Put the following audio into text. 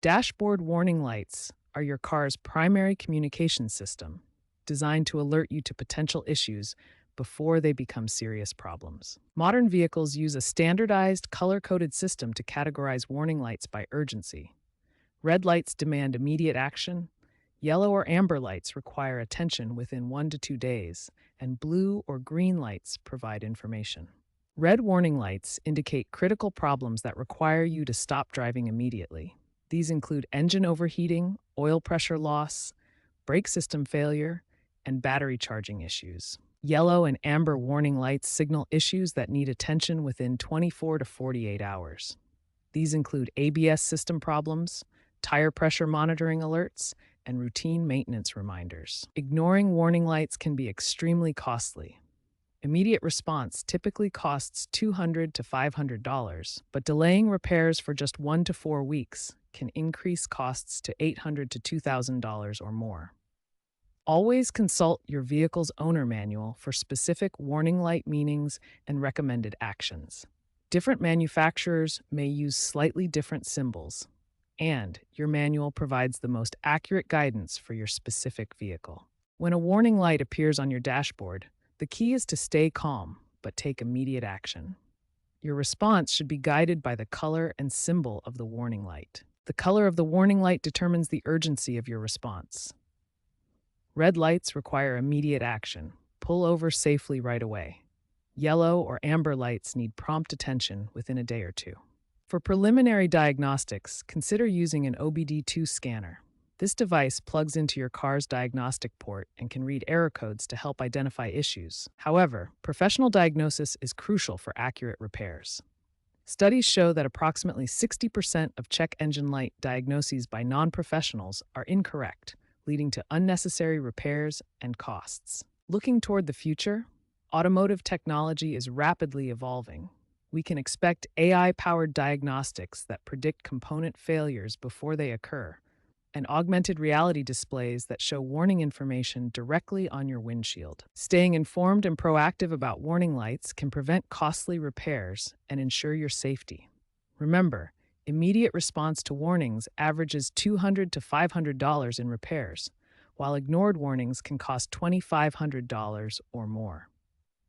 Dashboard warning lights are your car's primary communication system, designed to alert you to potential issues before they become serious problems. Modern vehicles use a standardized, color coded system to categorize warning lights by urgency. Red lights demand immediate action, yellow or amber lights require attention within 1 to 2 days, and blue or green lights provide information. Red warning lights indicate critical problems that require you to stop driving immediately. These include engine overheating, oil pressure loss, brake system failure, and battery charging issues. Yellow and amber warning lights signal issues that need attention within 24 to 48 hours. These include ABS system problems, tire pressure monitoring alerts, and routine maintenance reminders. Ignoring warning lights can be extremely costly. Immediate response typically costs $200 to $500, but delaying repairs for just 1 to 4 weeks can increase costs to $800 to $2,000 or more. Always consult your vehicle's owner manual for specific warning light meanings and recommended actions. Different manufacturers may use slightly different symbols, and your manual provides the most accurate guidance for your specific vehicle. When a warning light appears on your dashboard, the key is to stay calm, but take immediate action. Your response should be guided by the color and symbol of the warning light. The color of the warning light determines the urgency of your response. Red lights require immediate action. Pull over safely right away. Yellow or amber lights need prompt attention within a day or two. For preliminary diagnostics, consider using an OBD2 scanner. This device plugs into your car's diagnostic port and can read error codes to help identify issues. However, professional diagnosis is crucial for accurate repairs. Studies show that approximately 60% of check engine light diagnoses by non-professionals are incorrect, leading to unnecessary repairs and costs. Looking toward the future, automotive technology is rapidly evolving. We can expect AI-powered diagnostics that predict component failures before they occur, and augmented reality displays that show warning information directly on your windshield. Staying informed and proactive about warning lights can prevent costly repairs and ensure your safety. Remember, immediate response to warnings averages $200 to $500 in repairs, while ignored warnings can cost $2,500 or more.